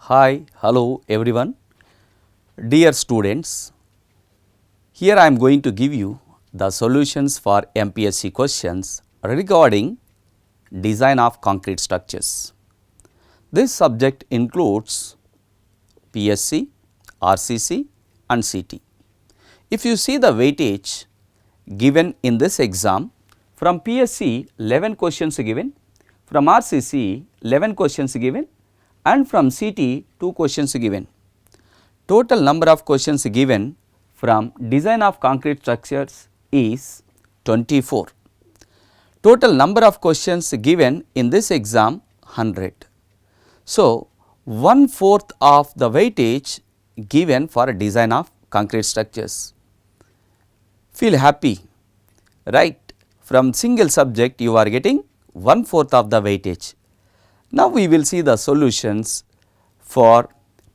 Hi, hello everyone. Dear students, here I am going to give you the solutions for MPSC questions regarding design of concrete structures. This subject includes PSC, RCC and CT. If you see the weightage given in this exam, from PSC 11 questions given, from RCC 11 questions given and from CT 2 questions given. Total number of questions given from design of concrete structures is 24. Total number of questions given in this exam 100. So, 1/4 of the weightage given for design of concrete structures. Feel happy, right? From single subject you are getting 1/4 of the weightage. Now, we will see the solutions for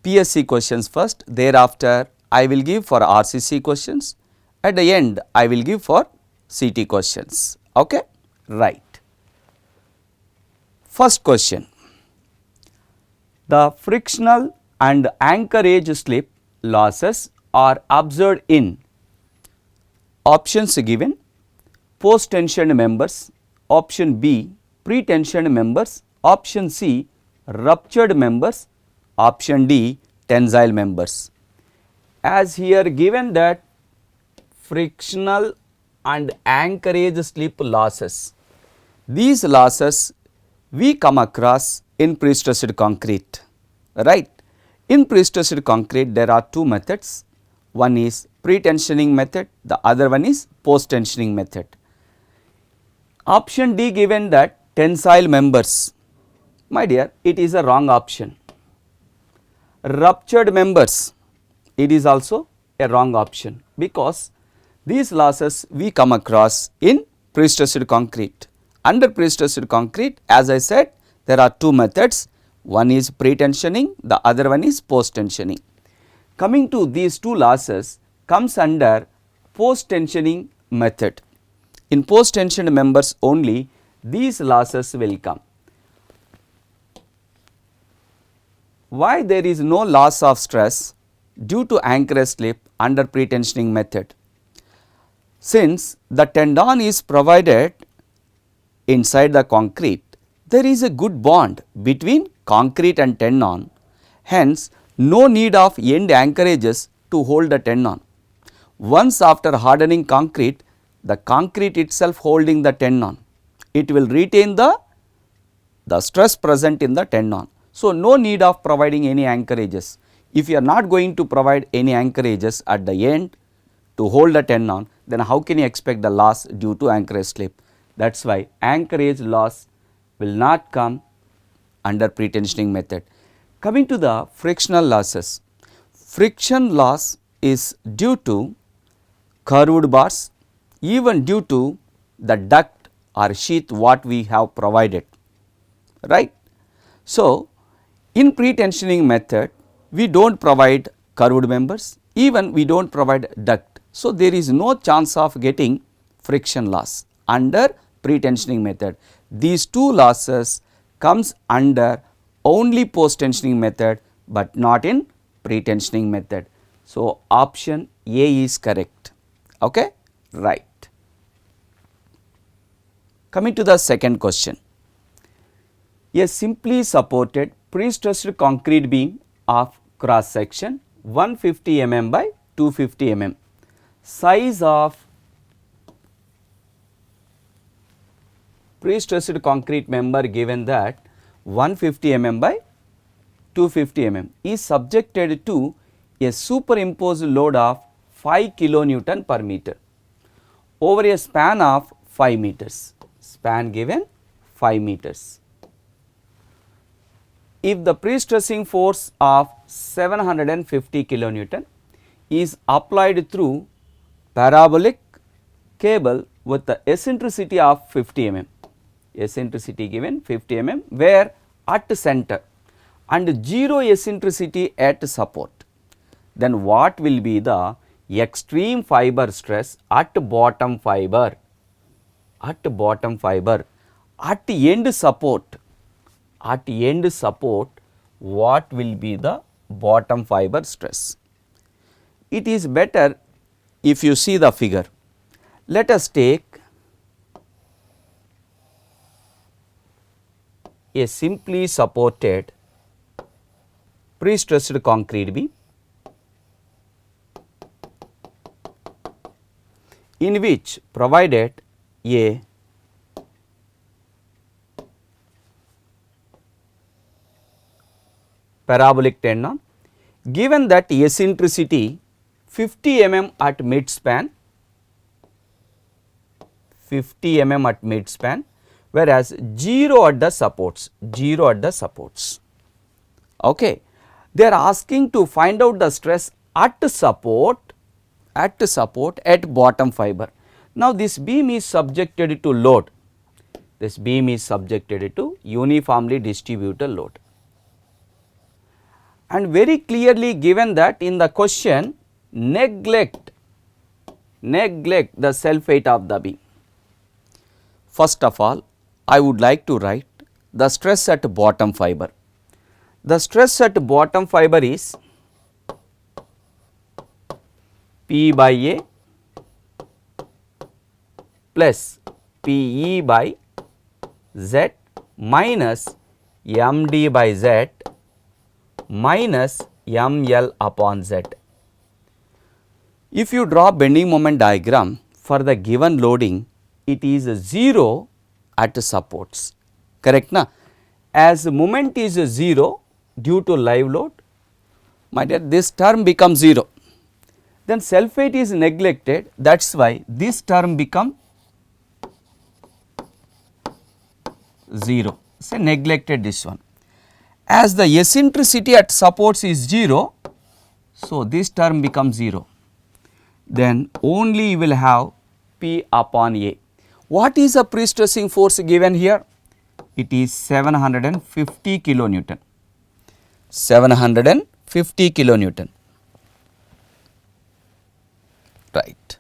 PSC questions first, thereafter I will give for RCC questions, at the end I will give for CT questions. Okay? Right. First question, the frictional and anchorage slip losses are observed in options given: post tensioned members, option B pre-tensioned members, option C ruptured members, option D tensile members. As here given that frictional and anchorage slip losses, these losses we come across in pre-stressed concrete, right. In pre-stressed concrete there are two methods, one is pre-tensioning method, the other one is post-tensioning method. Option D given that tensile members, my dear, it is a wrong option. Ruptured members, it is also a wrong option, because these losses we come across in pre-stressed concrete. Under pre-stressed concrete, as I said, there are two methods, one is pre-tensioning, the other one is post-tensioning. Coming to these two losses comes under post-tensioning method. In post-tensioned members only these losses will come. Why there is no loss of stress due to anchorage slip under pre-tensioning method? Since the tendon is provided inside the concrete, there is a good bond between concrete and tendon, hence no need of end anchorages to hold the tendon. Once after hardening concrete, the concrete itself holding the tendon, it will retain the stress present in the tendon. So, no need of providing any anchorages. If you are not going to provide any anchorages at the end to hold the tendon, then how can you expect the loss due to anchorage slip? That is why anchorage loss will not come under pre-tensioning method. Coming to the frictional losses, friction loss is due to curved bars, even due to the duct or sheath what we have provided, right. So, in pre-tensioning method we do not provide curved members, even we do not provide duct. So, there is no chance of getting friction loss under pre-tensioning method. These two losses comes under only post-tensioning method, but not in pre-tensioning method. So, option A is correct. Okay? Right. Coming to the second question, a simply supported pre-stressed concrete beam of cross section 150 mm by 250 mm, size of pre-stressed concrete member given that 150 mm by 250 mm is subjected to a superimposed load of 5 kilonewton per meter over a span of 5 meters, span given 5 meters. If the pre-stressing force of 750 kilonewton is applied through parabolic cable with the eccentricity of 50 mm, eccentricity given 50 mm, where at center and 0 eccentricity at support, then what will be the extreme fiber stress at bottom fiber, at end support, what will be the bottom fiber stress. It is better if you see the figure. Let us take a simply supported pre-stressed concrete beam in which provided a parabolic tendon, given that eccentricity 50 mm at midspan, 50 mm at midspan, whereas 0 at the supports, 0 at the supports. Okay. They are asking to find out the stress at support at bottom fiber. Now, this beam is subjected to load, this beam is subjected to uniformly distributed load, and very clearly given that in the question neglect the self weight of the beam. First of all, I would like to write the stress at bottom fiber. The stress at bottom fiber is P by A plus Pe by Z minus Md by Z minus Ml upon Z. If you draw bending moment diagram for the given loading, it is 0 at supports, correct na? As moment is 0 due to live load, my dear, this term becomes 0. Then self weight is neglected, that is why this term become 0, say neglected this one. As the eccentricity at supports is 0, so this term becomes 0. Then only you will have P upon A. What is the pre-stressing force given here? It is 750 kilonewton, 750 kilonewton, right.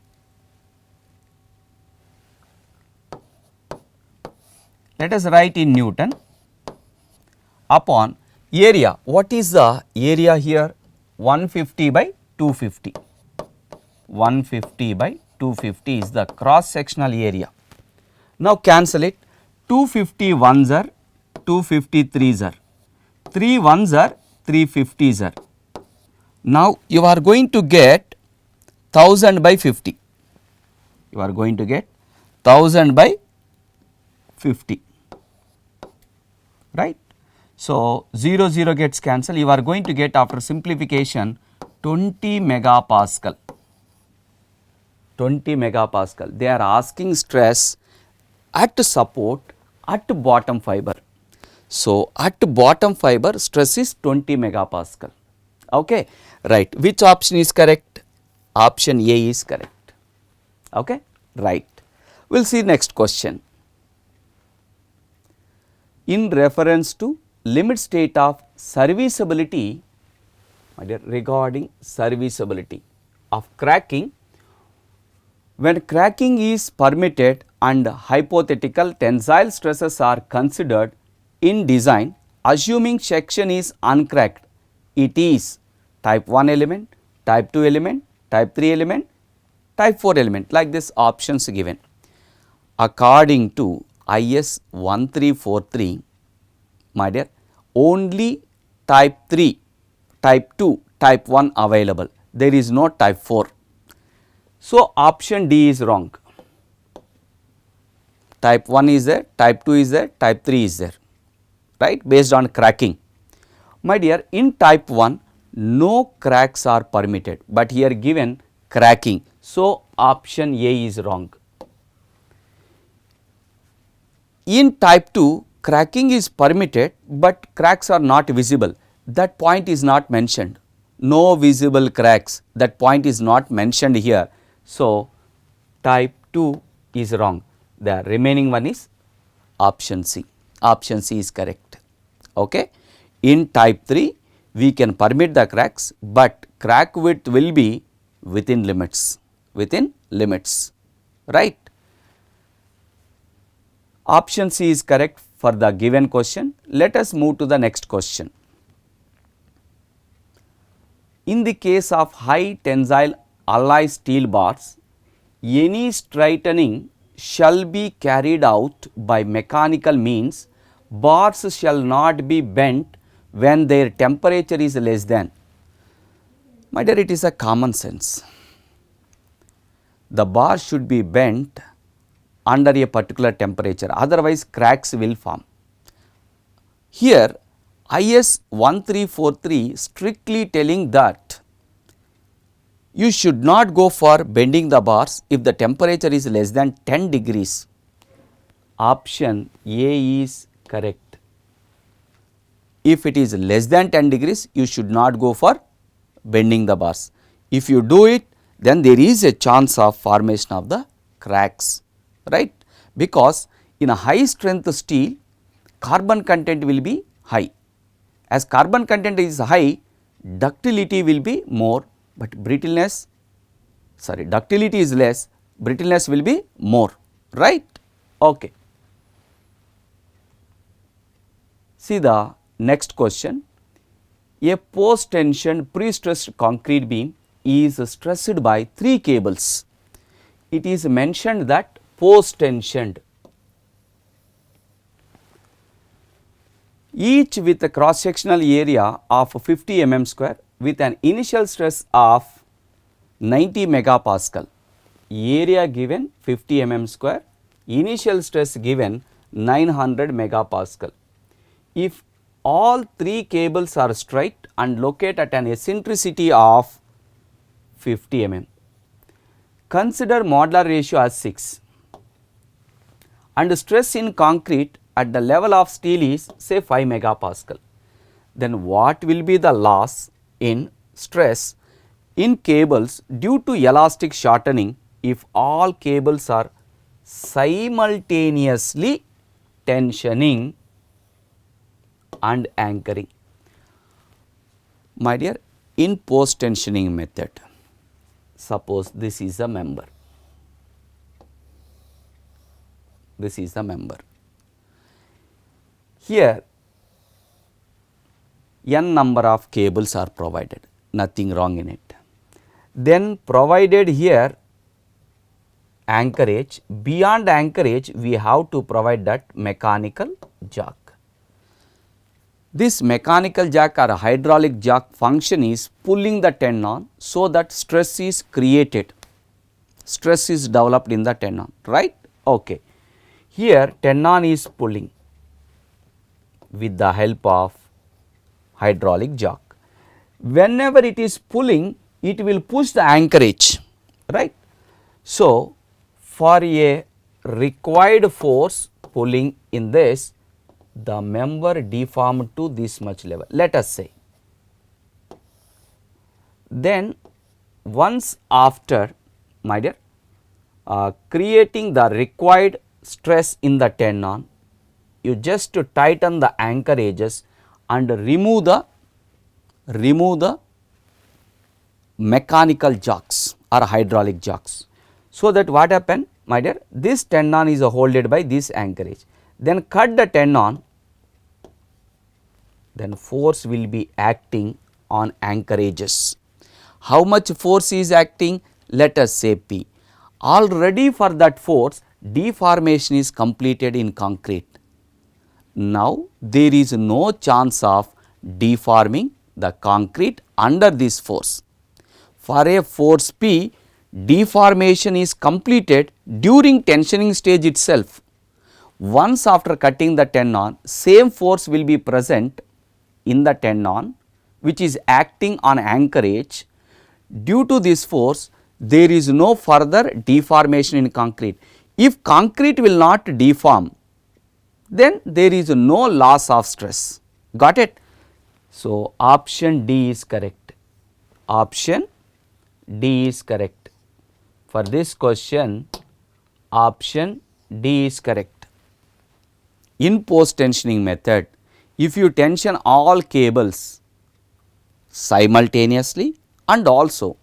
Let us write in Newton upon area. What is the area here? 150 by 250, 150 by 250 is the cross sectional area. Now cancel it, 250 ones are 250 threes are, 3 ones are 350s are. Now you are going to get 1000 by 50, you are going to get 1000 by 50, right. So 0 0 gets cancelled, you are going to get after simplification 20 megapascal, 20 megapascal. They are asking stress at support at bottom fiber. So at bottom fiber stress is 20 megapascal, okay, right. Which option is correct? Option A is correct, okay, right. We will see next question. In reference to limit state of serviceability, my dear, regarding serviceability of cracking, when cracking is permitted and hypothetical tensile stresses are considered in design, assuming section is uncracked, it is type 1 element, type 2 element, type 3 element, type 4 element, like this options given. According to IS 1343, my dear, only type 3, type 2, type 1 available, there is no type 4. So option D is wrong. Type 1 is there, type 2 is there, type 3 is there, right, based on cracking. My dear, in type 1 no cracks are permitted, but here given cracking, so option A is wrong. In type 2 cracking is permitted, but cracks are not visible, that point is not mentioned, no visible cracks, that point is not mentioned here. So type 2 is wrong, the remaining one is option C, option C is correct, okay. In type 3 we can permit the cracks, but crack width will be within limits, right. Option C is correct for the given question. Let us move to the next question. In the case of high tensile alloy steel bars, any straightening shall be carried out by mechanical means. Bars shall not be bent when their temperature is less than. My dear, it is a common sense. The bar should be bent under a particular temperature, otherwise cracks will form. Here IS 1343 strictly telling that you should not go for bending the bars if the temperature is less than 10 degrees. Option A is correct. If it is less than 10 degrees, you should not go for bending the bars. If you do it, then there is a chance of formation of the cracks, right, because in a high strength steel, carbon content will be high. As carbon content is high, ductility will be more, but ductility is less, brittleness will be more, right. Okay. See the next question. A post tension pre-stressed concrete beam is stressed by 3 cables. It is mentioned that post tensioned, each with a cross sectional area of 50 mm square with an initial stress of 90 megapascal. Area given 50 mm square, initial stress given 900 megapascal. If all 3 cables are straight and located at an eccentricity of 50 mm, consider modular ratio as 6 and stress in concrete at the level of steel is say 5 megapascal. Then what will be the loss in stress in cables due to elastic shortening if all cables are simultaneously tensioning and anchoring? My dear, in post tensioning method, suppose this is a member, this is a member. Here n number of cables are provided, nothing wrong in it. Then provided here anchorage, beyond anchorage we have to provide that mechanical jack. This mechanical jack or hydraulic jack function is pulling the tenon so that stress is created, stress is developed in the tenon, right. Okay. Here tenon is pulling with the help of hydraulic jack. Whenever it is pulling, it will push the anchorage, right. So, for a required force pulling in this, the member deformed to this much level, let us say. Then once after, my dear, creating the required stress in the tenon, you just to tighten the anchorages and remove the mechanical jacks or hydraulic jacks. So that what happen, my dear, this tenon is holded by this anchorage. Then cut the tenon, then force will be acting on anchorages. How much force is acting? Let us say P. Already for that force, deformation is completed in concrete. Now there is no chance of deforming the concrete under this force. For a force P, deformation is completed during tensioning stage itself. Once after cutting the tenon, same force will be present in the tenon which is acting on anchorage. Due to this force, there is no further deformation in concrete. If concrete will not deform, then there is no loss of stress. Got it? So, option D is correct. Option D is correct. For this question, option D is correct. In post tensioning method, if you tension all cables simultaneously and also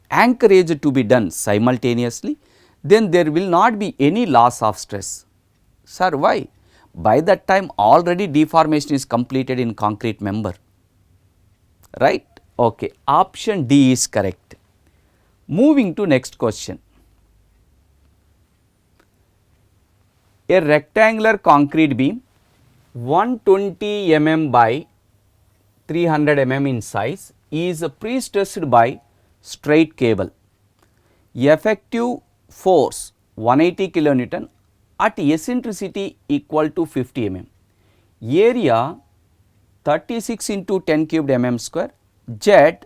anchorage to be done simultaneously, then there will not be any loss of stress. Sir, why? By that time already deformation is completed in concrete member, right. Okay, option D is correct. Moving to next question. A rectangular concrete beam 120 mm by 300 mm in size is pre-stressed by straight cable. Effective force 180 kilonewton at eccentricity equal to 50 mm. Area 36 into 10 cubed mm square, Z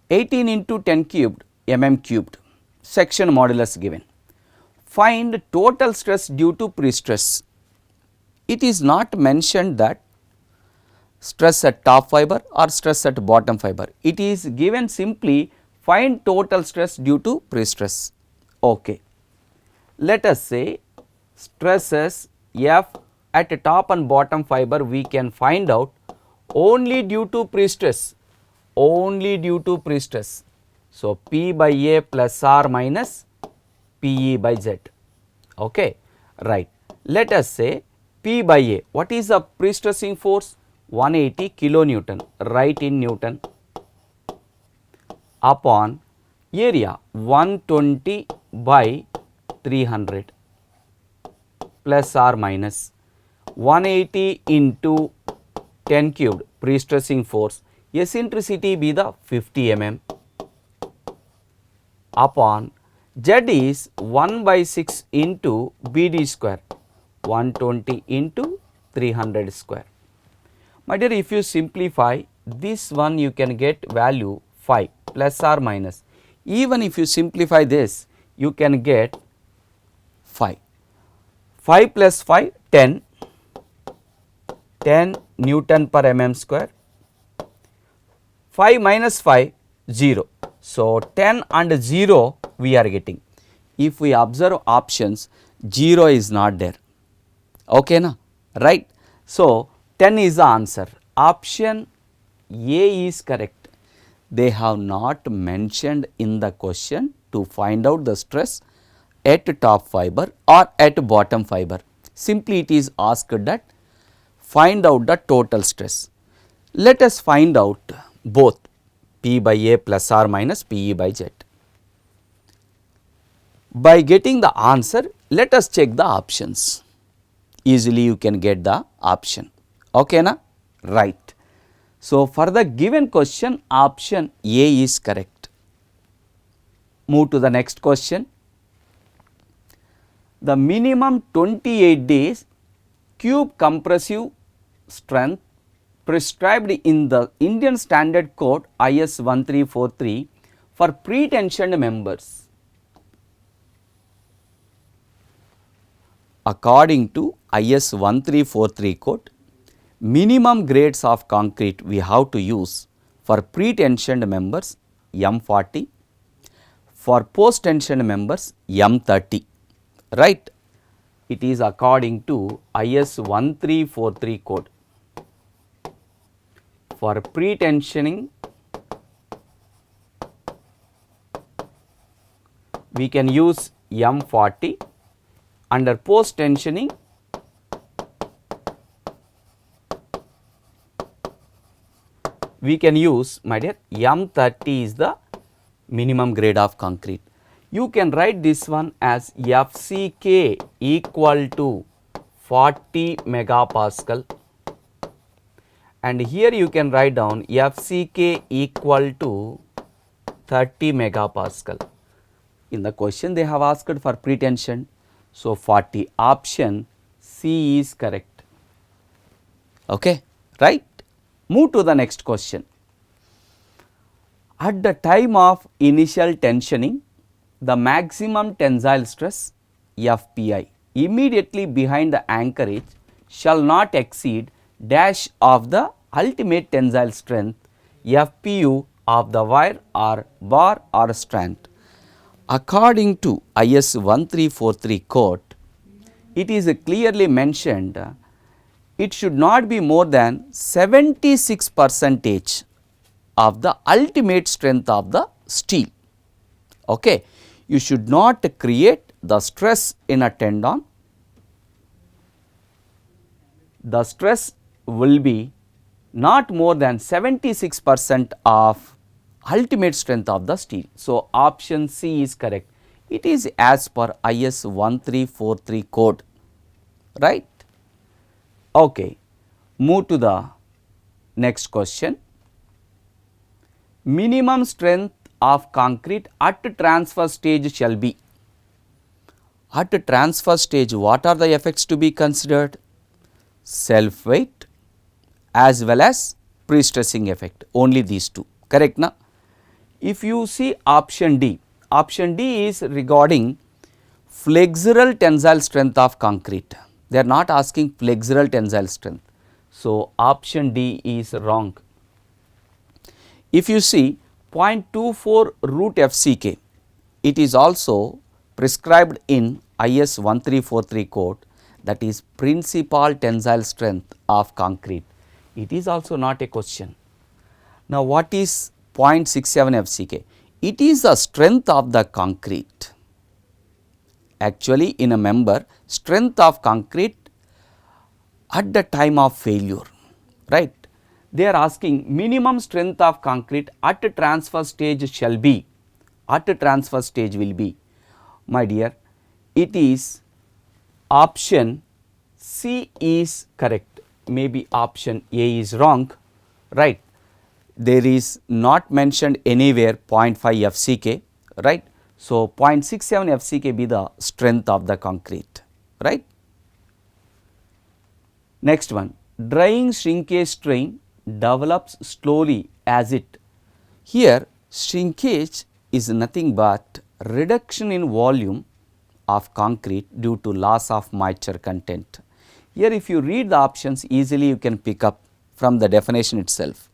18 into 10 cubed mm cubed. Section modulus given. Find total stress due to pre-stress. It is not mentioned that stress at top fiber or stress at bottom fiber. It is given simply find total stress due to pre-stress. Okay. Let us say stresses F at top and bottom fiber we can find out only due to pre-stress, only due to pre-stress. So, P by A plus R minus PE by Z. Okay, right. Let us say P by A. What is the pre-stressing force? 180 kilonewton, right in Newton, upon area 120 by 300 plus or minus 180 into 10 cubed pre-stressing force, eccentricity be the 50 mm, upon Z is 1 by 6 into BD square, 120 into 300 square. My dear, if you simplify this one, you can get value 5 plus or minus. Even if you simplify this, you can get 5. 5 plus 5, 10, 10 Newton per mm square. 5 minus 5, 0. So, 10 and 0 we are getting. If we observe options, 0 is not there. Okay, na? Right. So, 10 is the answer. Option A is correct. They have not mentioned in the question to find out the stress at top fiber or at bottom fiber. Simply it is asked that find out the total stress. Let us find out both P by A plus or minus PE by Z. By getting the answer, let us check the options. Easily you can get the option. Okay, na? Right. So, for the given question, option A is correct. Move to the next question. The minimum 28 days cube compressive strength prescribed in the Indian Standard Code IS 1343 for pre-tensioned members. According to IS 1343 code, minimum grades of concrete we have to use for pre-tensioned members M40, for post-tensioned members M30, right. It is according to IS 1343 code. For pre-tensioning, we can use M40. Under post tensioning, we can use, my dear, M30 is the minimum grade of concrete. You can write this one as FCK equal to 40 megapascal, and here you can write down FCK equal to 30 megapascal. In the question they have asked for pre-tension. So, 40, option C is correct. Okay, right. Move to the next question. At the time of initial tensioning, the maximum tensile stress FPI immediately behind the anchorage shall not exceed dash of the ultimate tensile strength FPU of the wire or bar or strand. According to IS 1343 code, it is clearly mentioned it should not be more than 76% of the ultimate strength of the steel. Okay. You should not create the stress in a tendon. The stress will be not more than 76% of ultimate strength of the steel. So, option C is correct. It is as per IS 1343 code, right. Okay. Move to the next question. Minimum strength of concrete at transfer stage shall be. At transfer stage, what are the effects to be considered? Self weight as well as pre-stressing effect, only these two, correct na? If you see option D is regarding flexural tensile strength of concrete. They are not asking flexural tensile strength. So, option D is wrong. If you see 0.24 root FCK, it is also prescribed in IS 1343 code, that is principal tensile strength of concrete. It is also not a question. Now, what is 0.67 FCK? It is the strength of the concrete. Actually, in a member, strength of concrete at the time of failure, right. They are asking minimum strength of concrete at a transfer stage shall be, at a transfer stage will be. My dear, it is option C is correct, maybe option A is wrong, right. There is not mentioned anywhere 0.5 FCK, right. So, 0.67 FCK be the strength of the concrete, right. Next one, drying shrinkage strain develops slowly as it. Here shrinkage is nothing but reduction in volume of concrete due to loss of moisture content. Here if you read the options, easily you can pick up from the definition itself.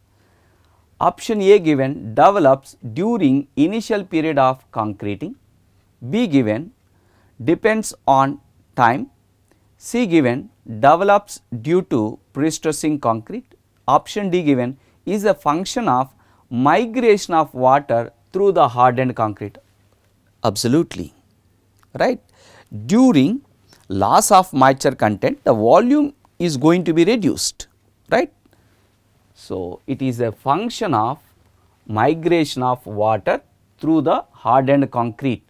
Option A given develops during initial period of concreting, B given depends on time, C given develops due to pre-stressing concrete, option D given is a function of migration of water through the hardened concrete. Absolutely, right. During loss of moisture content, the volume is going to be reduced, right. So, it is a function of migration of water through the hardened concrete.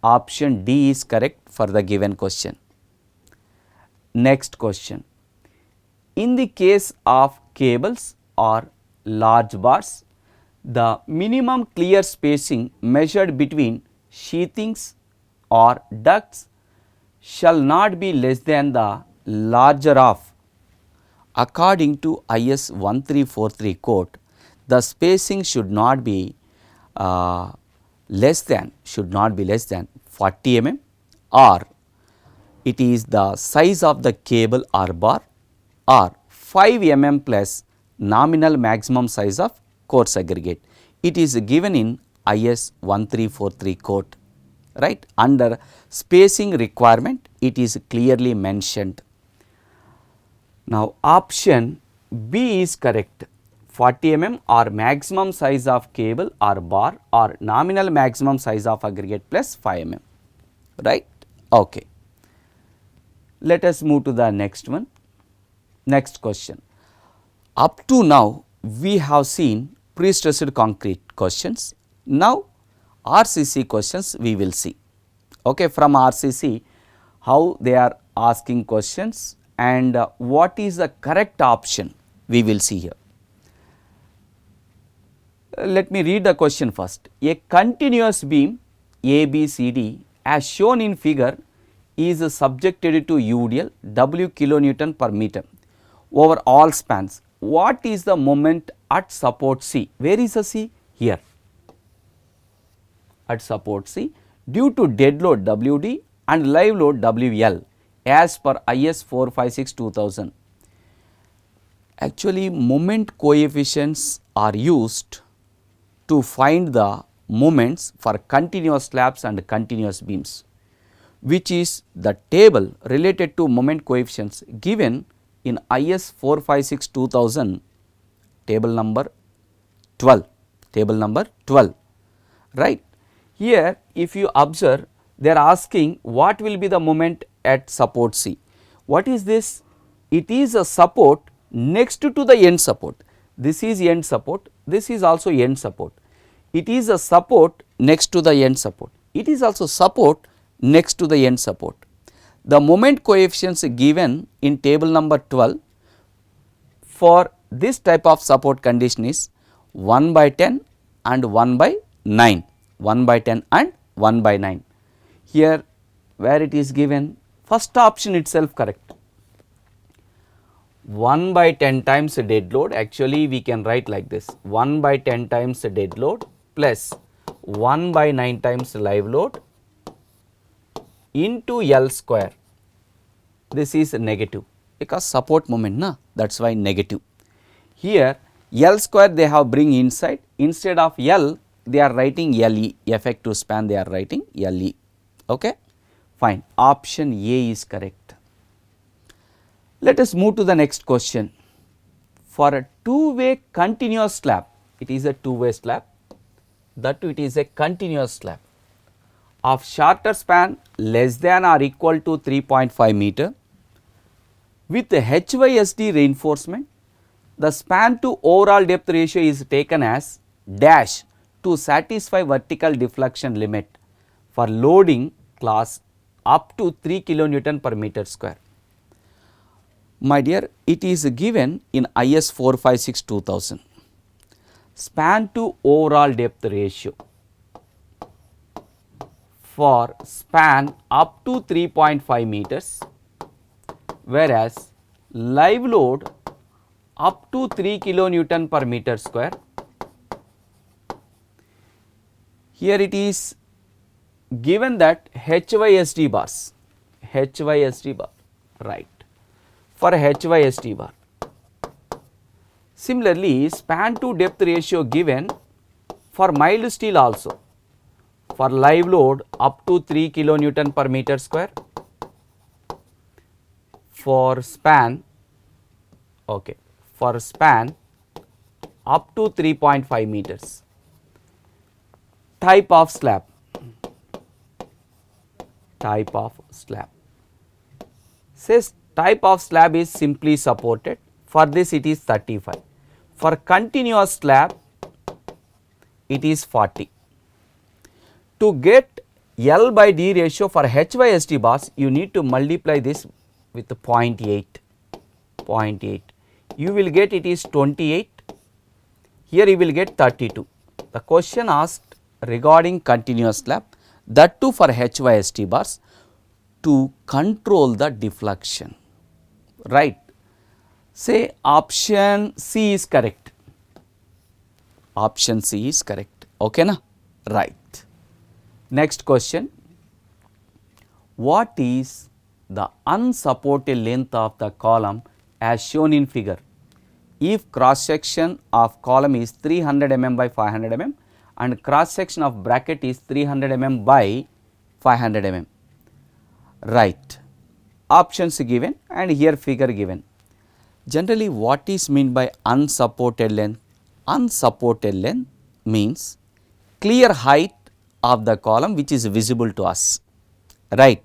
Option D is correct for the given question. Next question. In the case of cables or large bars, the minimum clear spacing measured between sheathings or ducts shall not be less than the larger of. According to IS 1343 code, the spacing should not be less than 40 mm, or it is the size of the cable or bar, or 5 mm plus nominal maximum size of coarse aggregate. It is given in IS 1343 code, right. Under spacing requirement, it is clearly mentioned. Now, option B is correct, 40 mm or maximum size of cable or bar, or nominal maximum size of aggregate plus 5 mm, right. Okay. Let us move to the next one. Next question. Up to now, we have seen pre-stressed concrete questions. Now, RCC questions we will see. Okay, from RCC, how they are asking questions and what is the correct option we will see here. Let me read the question first. A continuous beam ABCD as shown in figure is subjected to UDL W kilonewton per meter over all spans. What is the moment at support C? Where is the C? Here. At support C due to dead load WD and live load WL as per IS 456-2000. Actually, moment coefficients are used to find the moments for continuous slabs and continuous beams, which is the table related to moment coefficients given in IS 456-2000, table number 12, right. Here if you observe, they are asking what will be the moment at support C. What is this? It is a support next to the end support. This is end support, this is also end support. It is a support next to the end support. It is also support next to the end support. The moment coefficients given in table number 12 for this type of support condition is 1 by 10 and 1 by 9, 1 by 10 and 1 by 9. Here where it is given, first option itself correct. 1 by 10 times dead load, actually we can write like this, 1 by 10 times dead load plus 1 by 9 times live load into L square. This is negative because support moment na, that is why negative. Here L square they have bring inside, instead of L they are writing LE, effective span they are writing LE. Okay? Fine, option A is correct. Let us move to the next question. For a two-way continuous slab, it is a two-way slab, that too it is a continuous slab of shorter span less than or equal to 3.5 meter with the HYSD reinforcement, the span to overall depth ratio is taken as dash to satisfy vertical deflection limit for loading class up to 3 kilonewton per meter square. My dear, it is given in IS 456 2000. Span to overall depth ratio for span up to 3.5 meters, whereas live load up to 3 kilonewton per meter square. Here it is given that HYSD bars, HYSD bar, right, for HYSD bar. Similarly, span to depth ratio given for mild steel also, for live load up to 3 kilonewton per meter square, for span, okay, for span up to 3.5 meters. Type of slab, type of slab, says type of slab is simply supported, for this it is 35, for continuous slab it is 40. To get L by D ratio for HYSD bars, you need to multiply this with 0.8, 0.8, you will get it is 28, here you will get 32. The question asked regarding continuous slab, that too for HYSD bars to control the deflection, right. Say option C is correct, option C is correct, okay na, right. Next question, what is the unsupported length of the column as shown in figure if cross section of column is 300 mm by 500 mm and cross section of bracket is 300 mm by 500 mm, right. Options given and here figure given. Generally what is meant by unsupported length? Unsupported length means clear height of the column which is visible to us, right.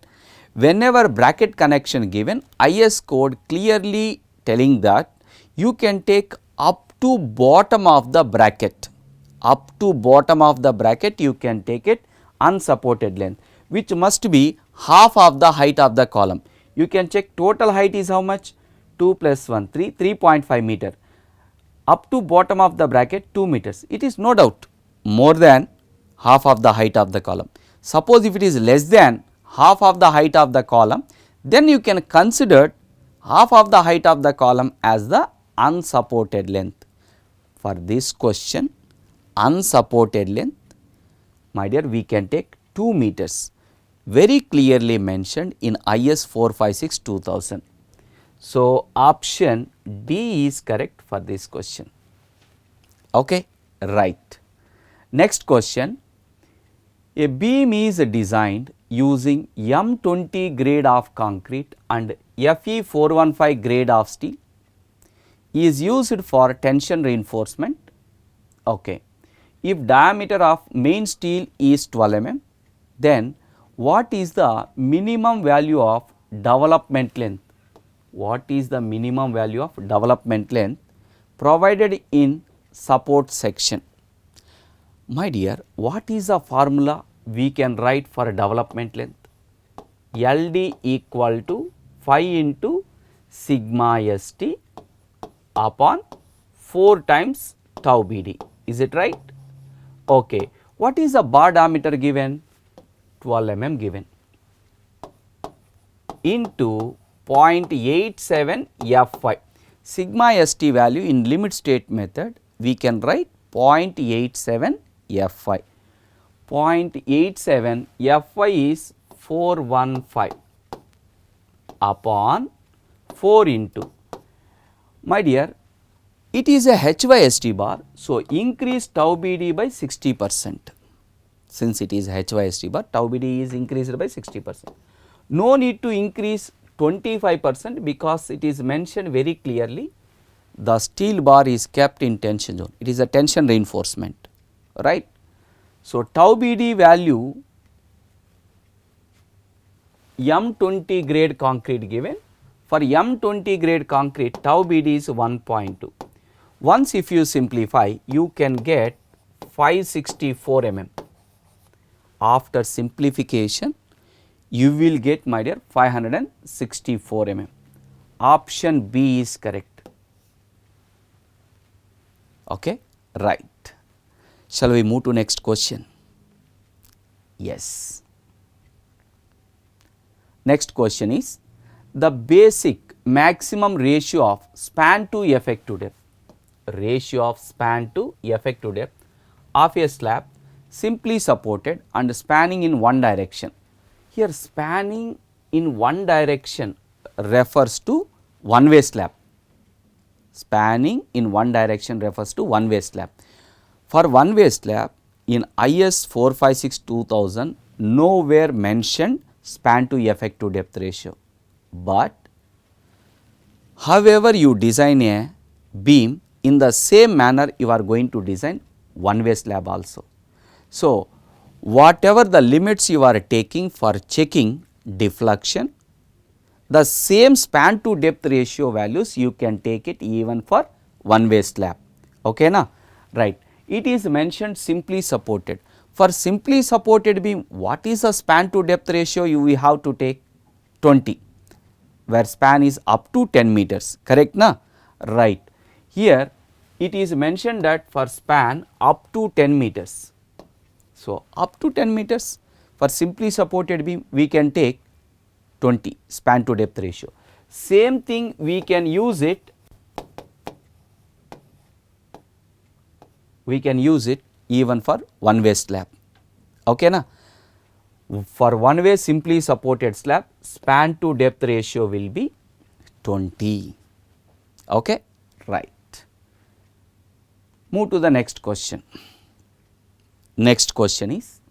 Whenever bracket connection given, IS code clearly telling that you can take up to bottom of the bracket, up to bottom of the bracket you can take it unsupported length, which must be half of the height of the column. You can check total height is how much, 2 plus 1, 3, 3.5 meter, up to bottom of the bracket 2 meters, it is no doubt more than half of the height of the column. Suppose if it is less than half of the height of the column, then you can consider half of the height of the column as the unsupported length. For this question, unsupported length, my dear, we can take 2 meters, very clearly mentioned in IS 456 2000. So, option D is correct for this question, okay, right. Next question, a beam is designed using M20 grade of concrete and Fe 415 grade of steel, is used for tension reinforcement, okay. If diameter of main steel is 12 mm, then what is the minimum value of development length? What is the minimum value of development length provided in support section? My dear, what is the formula we can write for development length? LD equal to phi into sigma st upon 4 times tau BD. Is it right? Okay. What is the bar diameter given? 12 mm given into 0.87 F5. Sigma st value in limit state method we can write 0.87 F5. 0.87 F5 is 415 upon 4 into, my dear, it is a HYST bar. So, increase tau BD by 60%. Since it is HYST bar, tau BD is increased by 60%. No need to increase 25% because it is mentioned very clearly the steel bar is kept in tension zone. It is a tension reinforcement, right. So, tau BD value M20 grade concrete given. For M20 grade concrete, tau BD is 1.2. Once if you simplify, you can get 564 mm. After simplification, you will get, my dear, 564 mm. Option B is correct. Okay, right. Shall we move to next question? Yes. Next question is the basic maximum ratio of span to effective depth. Ratio of span to effective depth of a slab simply supported and spanning in one direction. Here spanning in one direction refers to one way slab. Spanning in one direction refers to one way slab. For one way slab in IS 456-2000 nowhere mentioned span to effective depth ratio, but however you design a beam in the same manner you are going to design one way slab also. So, whatever the limits you are taking for checking deflection, the same span to depth ratio values you can take it even for one way slab. Okay, na? Right. It is mentioned simply supported. For simply supported beam, what is the span to depth ratio we have to take? 20, where span is up to 10 meters, correct na? Right. Here it is mentioned that for span up to 10 meters. So, up to 10 meters for simply supported beam we can take 20 span to depth ratio. Same thing we can use it, even for one way slab. Okay, na? For one way simply supported slab, span to depth ratio will be 20. Okay, right. Move to the next question. Next question is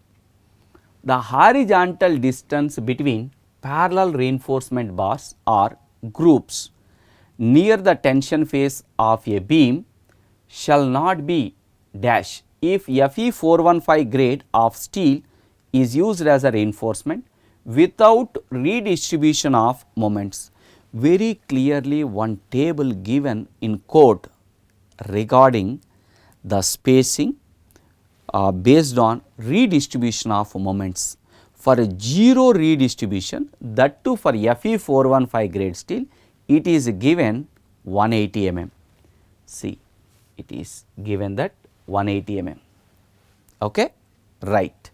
the horizontal distance between parallel reinforcement bars or groups near the tension face of a beam shall not be dash if Fe 415 grade of steel is used as a reinforcement without redistribution of moments. Very clearly one table given in code regarding the spacing based on redistribution of moments. For a zero redistribution, that too for Fe 415 grade steel, it is given 180 mm. See, it is given that 180 mm. Okay? Right.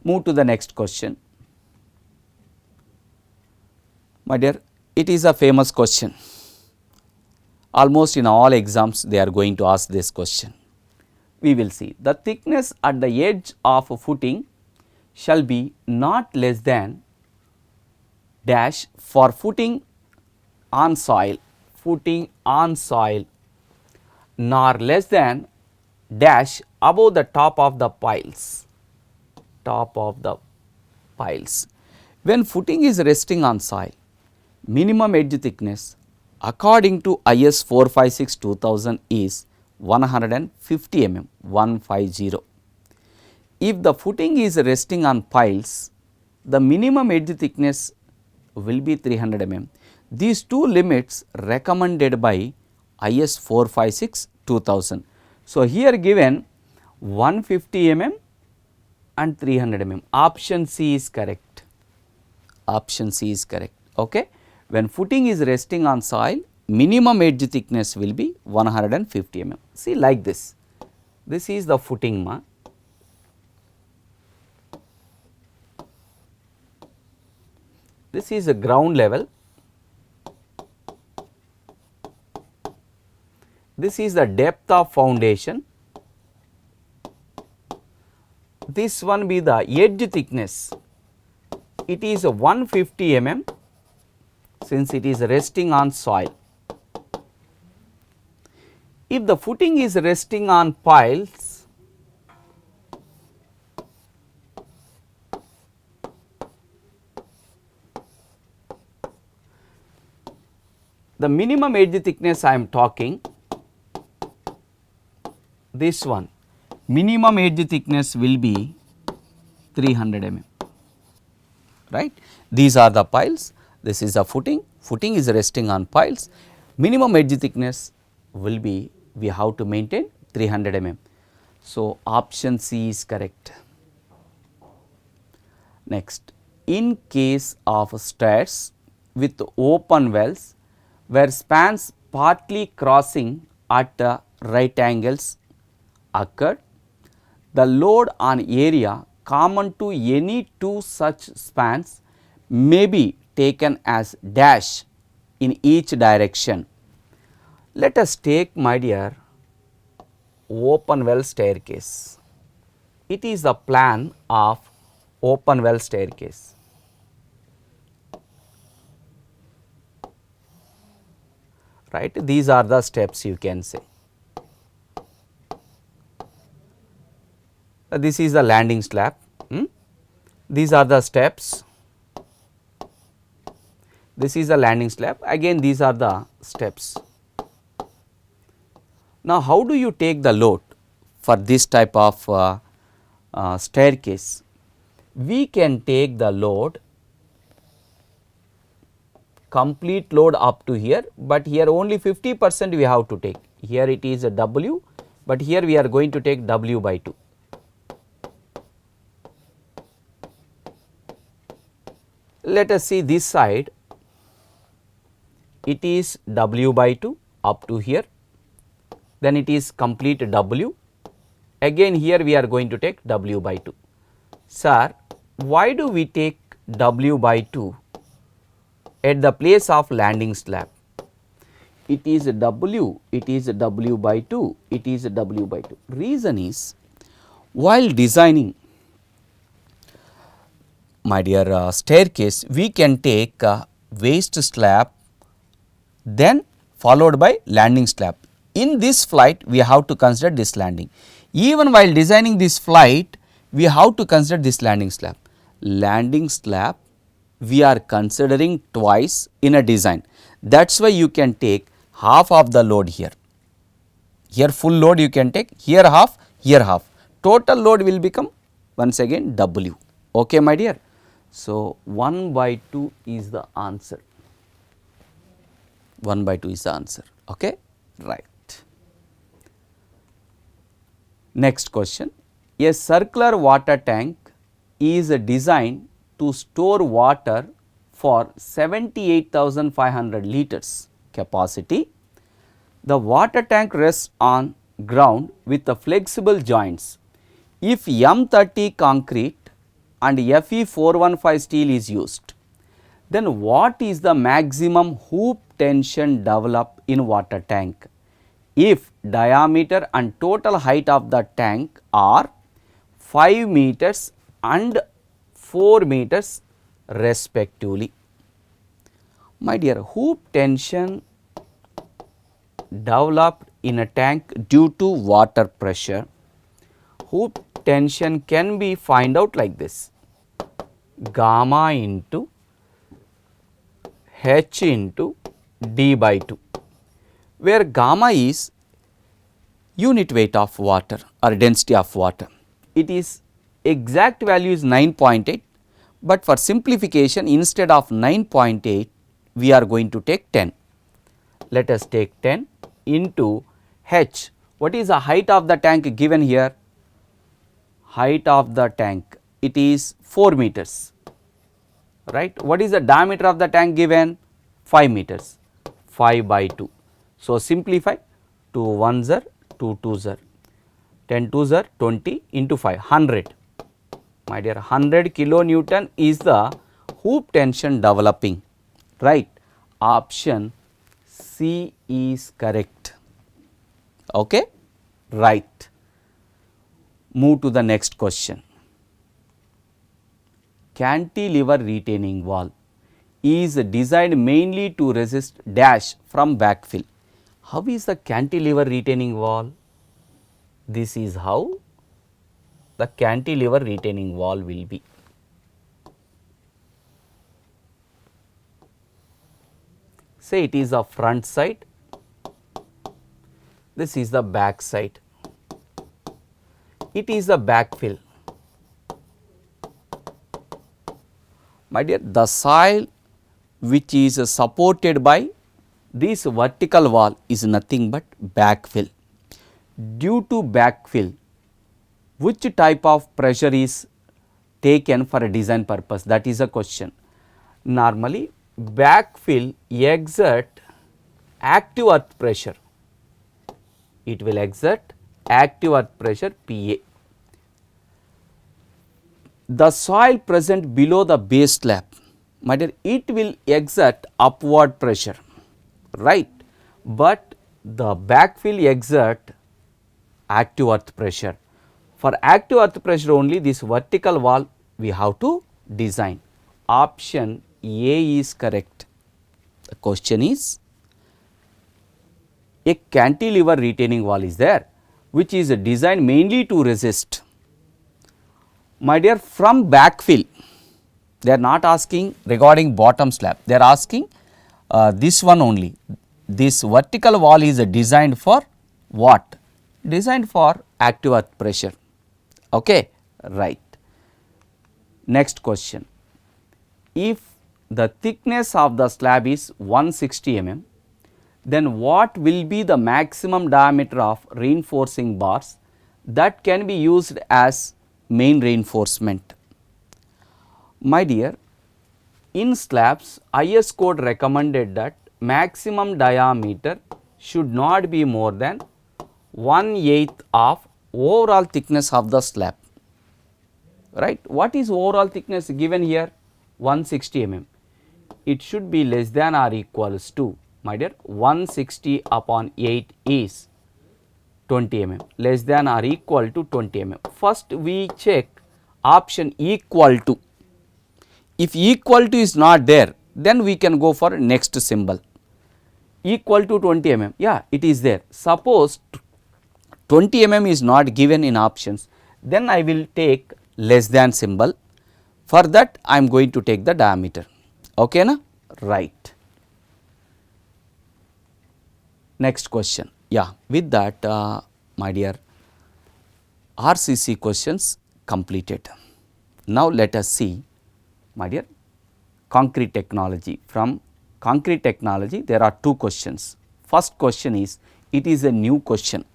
Move to the next question. My dear, it is a famous question. Almost in all exams they are going to ask this question. We will see. The thickness at the edge of a footing shall be not less than dash for footing on soil, nor less than dash above the top of the piles. When footing is resting on soil, minimum edge thickness according to IS 456-2000 is 150 mm, 150. If the footing is resting on piles, the minimum edge thickness will be 300 mm. these two limits recommended by IS 456 2000. So, here given 150 mm and 300 mm, option C is correct, option C is correct. Okay. When footing is resting on soil, minimum edge thickness will be 150 mm. See like this, this is the footing ma. This is a ground level, this is the depth of foundation, this one be the edge thickness, it is 150 mm since it is resting on soil. If the footing is resting on piles, the minimum edge thickness I am talking, this one minimum edge thickness will be 300 mm, right. These are the piles, this is the footing, footing is resting on piles, minimum edge thickness will be, we have to maintain 300 mm. So, option C is correct. Next, in case of stairs with open wells where spans partly crossing at right angles occurred, the load on area common to any two such spans may be taken as dash in each direction. Let us take, my dear, open well staircase. It is the plan of open well staircase. Right, these are the steps you can say. This is the landing slab, these are the steps, this is the landing slab, again these are the steps. Now, how do you take the load for this type of staircase? We can take the load, complete load up to here, but here only 50% we have to take. Here it is a W, but here we are going to take W by 2. Let us see this side, it is W by 2 up to here, then it is complete W, again here we are going to take W by 2. Sir, why do we take W by 2 at the place of landing slab? It is a W, it is a W by 2, it is a W by 2. Reason is, while designing, my dear staircase, we can take waste slab then followed by landing slab. In this flight, we have to consider this landing. Even while designing this flight, we have to consider this landing slab. Landing slab we are considering twice in a design. That is why you can take half of the load here. Here full load you can take, here half, here half. Total load will become once again W. Okay, my dear. So, 1 by 2 is the answer. 1 by 2 is the answer. Okay, right. Next question. A circular water tank is designed to store water for 78,500 liters capacity. The water tank rests on ground with the flexible joints. If M30 concrete and Fe 415 steel is used, then what is the maximum hoop tension developed in water tank if diameter and total height of the tank are 5 meters and 4 meters respectively? My dear, hoop tension developed in a tank due to water pressure, hoop tension can be find out like this: gamma into H into D by 2, where gamma is unit weight of water or density of water. It is exact value is 9.8, but for simplification instead of 9.8 we are going to take 10. Let us take 10 into H. What is the height of the tank given here? Height of the tank, it is 4 meters, right. What is the diameter of the tank given? 5 meters, 5 by 2. So, simplify, 2 1s are 2 2s are 10 2s are 20 into 5, 100. My dear, 100 kilonewton is the hoop tension developing, right. Option C is correct. Okay, right. Move to the next question. Cantilever retaining wall is designed mainly to resist dash from backfill. How is the cantilever retaining wall? This is how the cantilever retaining wall will be. Say it is a front side, this is the back side, it is the backfill. My dear, the soil which is supported by this vertical wall is nothing but backfill. Due to backfill, which type of pressure is taken for a design purpose? That is a question. Normally, backfill exert active earth pressure. It will exert active earth pressure Pa. The soil present below the base slab, my dear, it will exert upward pressure, right, but the backfill exert active earth pressure. For active earth pressure only, this vertical wall we have to design. Option A is correct. The question is, a cantilever retaining wall is there which is designed mainly to resist. My dear, from backfill, they are not asking regarding bottom slab, they are asking this one only. This vertical wall is designed for what? Designed for active earth pressure. Okay, right. Next question. If the thickness of the slab is 160 mm, then what will be the maximum diameter of reinforcing bars that can be used as main reinforcement? My dear, in slabs, IS code recommended that maximum diameter should not be more than 1/8 of overall thickness of the slab, right. What is overall thickness given here? 160 mm. It should be less than or equals to, my dear, 160 upon 8 is 20 mm, less than or equal to 20 mm. First we check option equal to. If equal to is not there, then we can go for next symbol. Equal to 20 mm, yeah, it is there. Suppose 20 mm is not given in options, then I will take less than symbol. For that I am going to take the diameter. Okay, na? Right. Next question. Yeah, with that my dear, RCC questions completed. Now let us see, my dear, concrete technology. From concrete technology there are two questions. First question is, it is a new question.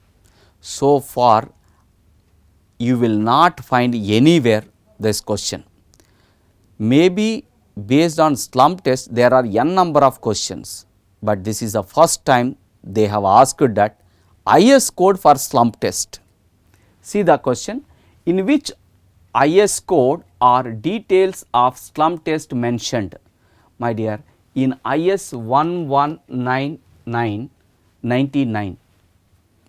So far you will not find anywhere this question. Maybe based on slump test there are n number of questions, but this is the first time they have asked that IS code for slump test. See the question, in which IS code are details of slump test mentioned? My dear, in IS 1199/99,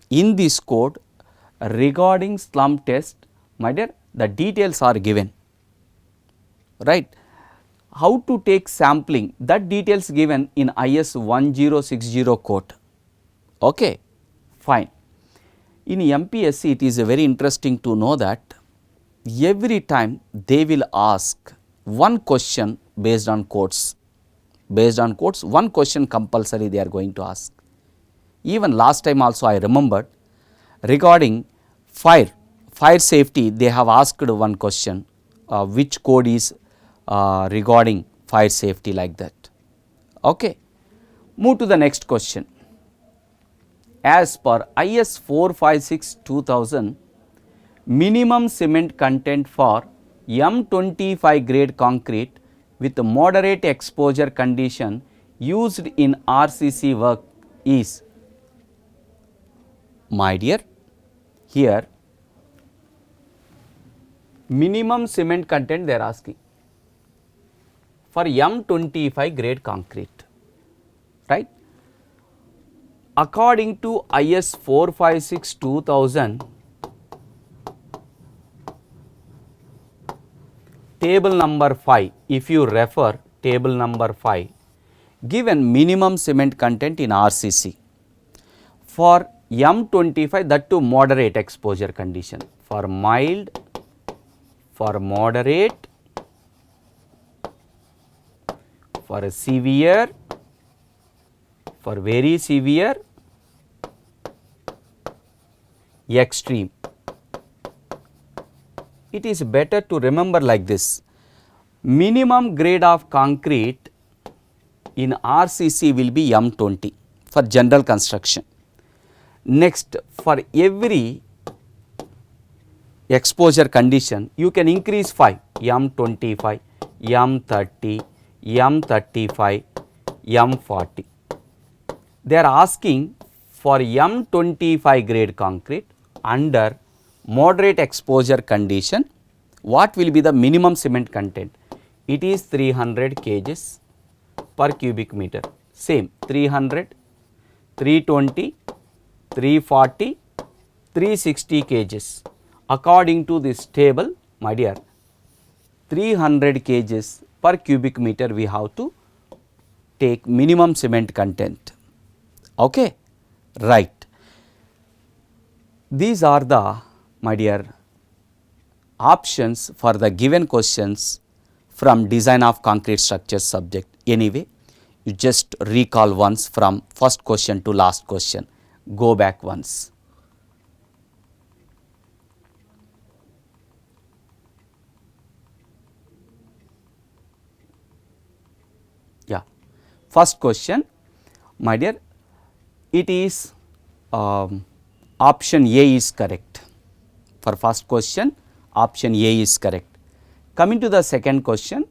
in this code regarding slump test, my dear, the details are given, right. How to take sampling, that details given in IS 1060 code. Okay, fine. In MPSC it is very interesting to know that every time they will ask one question based on codes. Based on codes, one question compulsory they are going to ask. Even last time also I remembered regarding fire safety, they have asked one question, which code is regarding fire safety, like that. Okay. Move to the next question. As per IS 456-2000, minimum cement content for M25 grade concrete with moderate exposure condition used in RCC work is, my dear, here minimum cement content they are asking for M25 grade concrete, right. According to IS 456-2000, table number 5, if you refer table number 5, given minimum cement content in RCC for M25, that to moderate exposure condition, for mild, for moderate, for severe, for very severe, extreme. It is better to remember like this: minimum grade of concrete in RCC will be M20 for general construction. Next, for every exposure condition you can increase 5, M25, M30, M35, M40. They are asking for M25 grade concrete under moderate exposure condition, what will be the minimum cement content? It is 300 kgs per cubic meter. Same 300, 320, 340, 360 kgs. According to this table, my dear, 300 kgs per cubic meter we have to take minimum cement content. Okay, right. These are the, my dear, options for the given questions from design of concrete structures subject. Anyway, you just recall once from first question to last question, go back once. Yeah, first question, my dear, it is option A is correct. For first question, option A is correct. Coming to the second question,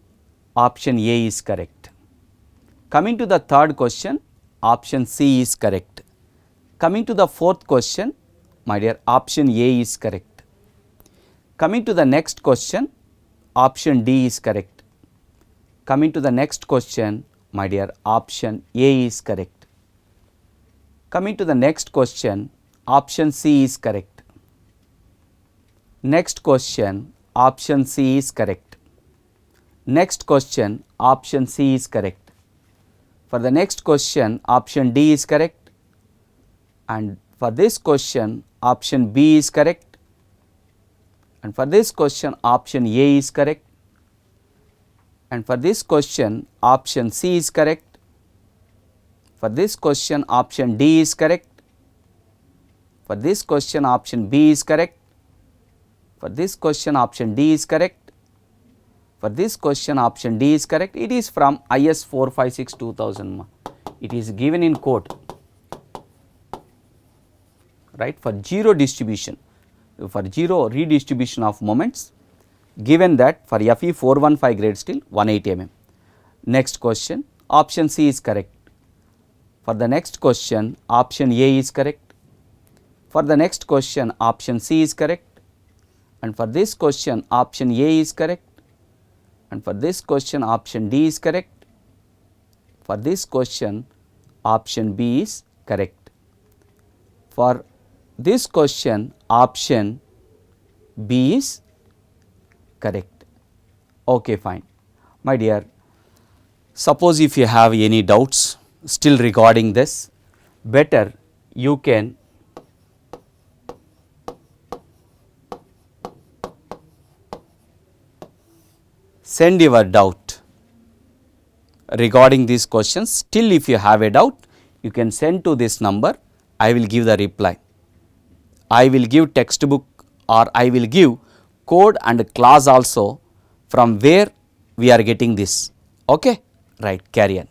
option A is correct. Coming to the third question, option C is correct. Coming to the fourth question, my dear, option A is correct. Coming to the next question, option D is correct. Coming to the next question, my dear, option A is correct. Coming to the next question, option C is correct. Next question, option C is correct. Next question, option C is correct. For the next question, option D is correct. And for this question, option B is correct. And for this question, option A is correct. And for this question, option C is correct. For this question, option D is correct. For this question, option B is correct. For this question, option D is correct. For this question, option D is correct. It is from IS 456-2000. It is given in code, right, for zero distribution, for zero redistribution of moments, given that for FE 415 grade steel 180 mm. Next question, option C is correct. For the next question, option A is correct. For the next question, option C is correct. And for this question, option A is correct. And for this question, option D is correct. For this question, option B is correct. For this question, option B is correct. Okay, fine. My dear, suppose if you have any doubts still regarding this, better you can send your doubt regarding these questions. Still if you have a doubt, you can send to this number, I will give the reply. I will give textbook or I will give code and class also from where we are getting this. Okay, right, carry on.